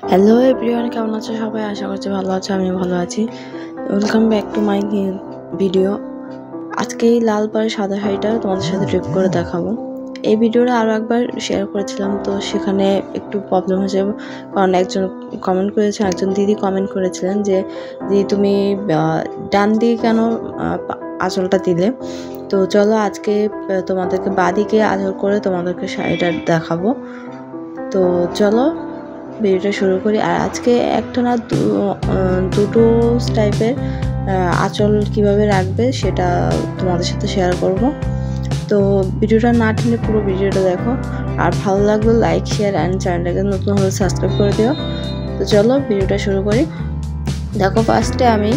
Hello everyone, কেমন আছো সবাই? আশা করছি ভালো আছো, আমি ভালো আছি। Welcome back to my video. আজকে এই লাল পাড়ের সাদা শাড়িটা তোমাদের সাথে ট্রিপ করে দেখাবো। এই ভিডিওটা আরও একবার শেয়ার করেছিলাম, তো সেখানে একটু প্রবলেম হয়েছে, কারণ একজন দিদি কমেন্ট করেছিলেন যে দিদি তুমি ডান দিকে কেন আঁচলটা দিলে। তো চলো আজকে তোমাদেরকে বাঁদিকে আঁচল করে তোমাদেরকে শাড়িটা দেখাবো। তো চলো ভিডিওটা শুরু করি। আর আজকে একটা না দুটো টাইপের আঁচল কিভাবে রাখবে সেটা তোমাদের সাথে শেয়ার করব। তো ভিডিওটা না টেনে পুরো ভিডিওটা দেখো, আর ভালো লাগলে লাইক, শেয়ার অ্যান্ড চ্যানেলটাকে নতুন হলে সাবস্ক্রাইব করে দিও। তো চলো ভিডিওটা শুরু করি। দেখো ফার্স্টে আমি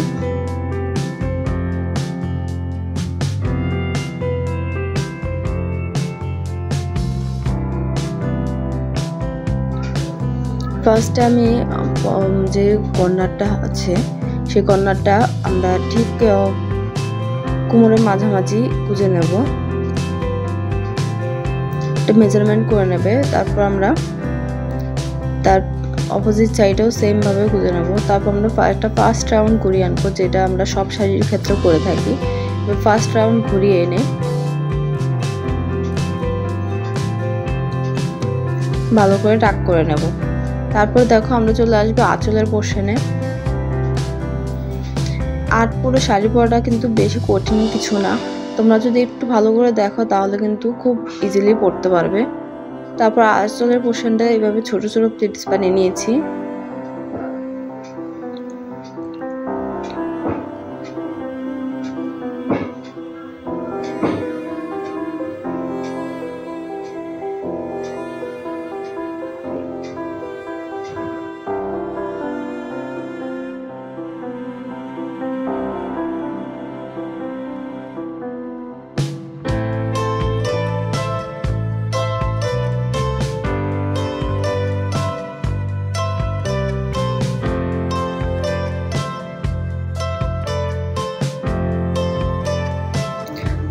যে কর্নারটা আছে সেই কর্নারটা আমরা ঠিক কোমরের মাঝামাঝি খুঁজে নেব, একটা মেজারমেন্ট করে নেবে। তারপর আমরা তার অপোজিট সাইডেও সেম ভাবে খুঁজে নেব। তারপর আমরা একটা ফার্স্ট রাউন্ড ঘুরিয়ে আনবো, যেটা আমরা সব শাড়ির ক্ষেত্রে করে থাকি। ফার্স্ট রাউন্ড ঘুরিয়ে এনে ভালো করে টাক করে নেব। তারপর দেখো আমরা চলে আসবো আঁচলের পোর্শনে। আর পুরো শাড়ি পরাটা কিন্তু বেশি কঠিন কিছু না, তোমরা যদি একটু ভালো করে দেখো তাহলে কিন্তু খুব ইজিলি পরতে পারবে। তারপর আঁচলের পোর্শনটা এইভাবে ছোট ছোট প্লিটস বানিয়ে নিয়েছি।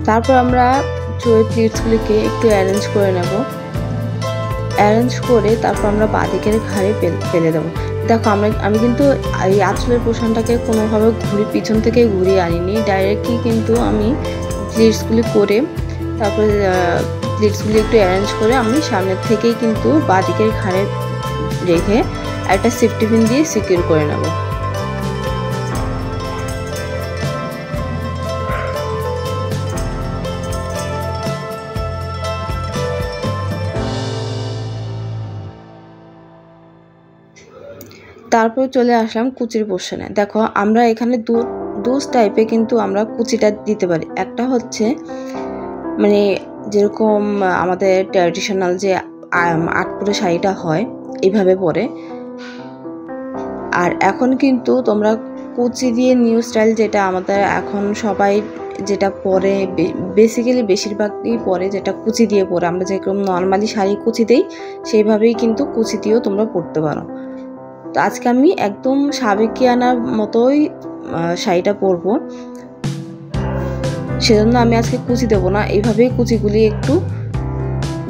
তারপর আমরা ওই প্লেটসগুলিকে একটু অ্যারেঞ্জ করে নেব। অ্যারেঞ্জ করে তারপর আমরা বাঁদিকের ঘাড়ে ফেলে দেবো। দেখো আমি কিন্তু এই আঁচলের পোর্শনটাকে কোনোভাবে পিছন থেকে ঘুরিয়ে আনিনি, ডাইরেক্টলি কিন্তু আমি প্লেটসগুলি করে তারপরে প্লেটসগুলি একটু অ্যারেঞ্জ করে আমি সামনের থেকেই কিন্তু বাঁদিকের ঘাড়ে রেখে একটা সেফটি পিন দিয়ে সিকিউর করে নেব। তারপর চলে আসলাম কুচির পোর্শনে। দেখো আমরা এখানে দু টাইপে কিন্তু আমরা কুচিটা দিতে পারি। একটা হচ্ছে মানে যেরকম আমাদের ট্র্যাডিশনাল যে আটপুরে শাড়িটা হয় এইভাবে পরে। আর এখন কিন্তু তোমরা কুচি দিয়ে নিউ স্টাইল, যেটা আমাদের এখন সবাই যেটা পরে বেসিক্যালি বেশিরভাগই পরে, যেটা কুচি দিয়ে পরে, আমরা যেরকম নর্মালি শাড়ি কুচি দিই সেইভাবেই কিন্তু কুচি দিয়েও তোমরা পরতে পারো। তো আজকে আমি একদম সাবেকিয়ানার মতোই শাড়িটা পরবো, সেজন্য আমি আজকে কুচি দেবো না। এইভাবেই কুচিগুলি একটু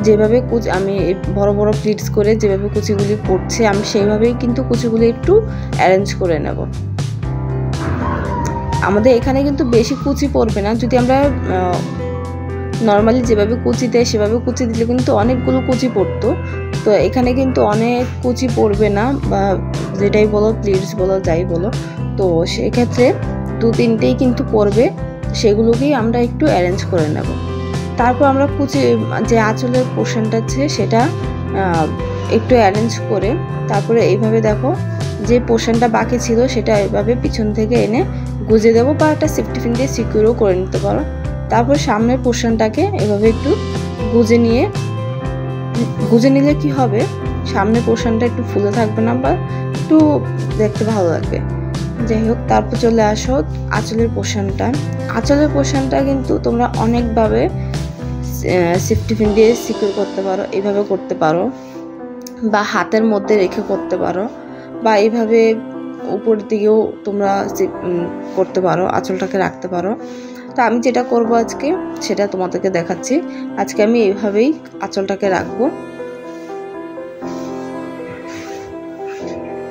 যেভাবে আমি বড় বড় প্লিটস করে যেভাবে কুচিগুলি পড়ছে আমি সেইভাবেই কিন্তু কুচিগুলি একটু অ্যারেঞ্জ করে নেব। আমাদের এখানে কিন্তু বেশি কুচি পড়বে না, যদি আমরা নর্মালি যেভাবে কুচি দেয় সেভাবে কুচি দিলে কিন্তু অনেকগুলো কুচি পড়তো। তো এখানে কিন্তু অনেক কুচি পড়বে না, বা যেটাই বলো প্লিটস বলো যাই বলো, তো সেক্ষেত্রে দু তিনটেই কিন্তু পড়বে, সেগুলোকেই আমরা একটু অ্যারেঞ্জ করে নেব। তারপর আমরা কুচি যে আঁচলের পোর্শনটা আছে সেটা একটু অ্যারেঞ্জ করে তারপরে এইভাবে দেখো যে পোর্শনটা বাকি ছিল সেটা এইভাবে পিছন থেকে এনে গুজে দেবো, বা একটা সেফটি পিন দিয়ে সিকিউরও করে নিতে পারো। তারপর সামনের পোর্শনটাকে এভাবে একটু গুজে নিলে কি হবে, সামনের পোর্শনটা একটু ফুলে থাকবে না, বা একটু দেখতে ভালো লাগবে। যাই হোক, তারপর চলে আসো আঁচলের পোর্শনটা কিন্তু তোমরা অনেকভাবে সেফটি পিন দিয়ে সিকিউর করতে পারো, এইভাবে করতে পারো, বা হাতের মধ্যে রেখে করতে পারো, বা এইভাবে উপরের দিকেও তোমরা করতে পারো, আঁচলটাকে রাখতে পারো। তো আমি যেটা করব আজকে সেটা তোমাদেরকে দেখাচ্ছি। আজকে আমি এইভাবেই আঁচলটাকে রাখবো।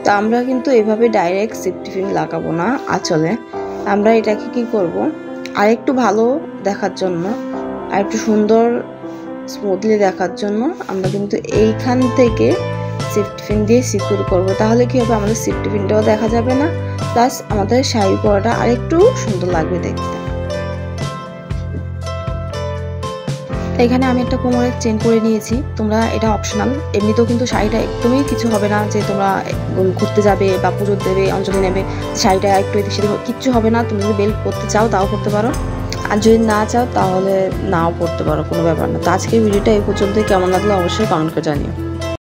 তো আমরা কিন্তু এভাবে ডাইরেক্ট সেফটি পিন লাগাবো না আঁচলে। আমরা এটাকে কি করব, আর একটু ভালো দেখার জন্য, আর একটু সুন্দর স্মুথলি দেখার জন্য আমরা কিন্তু এইখান থেকে সেফটি পিন দিয়ে সিকিউর করব। তাহলে কি হবে, আমাদের সেফটি পিনটাও দেখা যাবে না, প্লাস আমাদের শাড়ি পরাটা আরেকটু সুন্দর লাগবে দেখতে। এখানে আমি একটা কোমরের চেন করে নিয়েছি, তোমরা এটা অপশনাল, এমনিতেও কিন্তু শাড়িটা একদমই কিছু হবে না যে তোমরা ঘুরতে যাবে বা পুজো দেবে, অঞ্জলি নেবে, শাড়িটা একটু এদিক সেদিক কিচ্ছু হবে না। তুমি যদি বেল্ট পরতে চাও তাও করতে পারো, আর যদি না চাও তাহলে নাও পরতে পারো, কোনো ব্যাপার না। তো আজকের ভিডিওটা এই পর্যন্তই, কেমন লাগলো অবশ্যই কমেন্ট করে জানিও।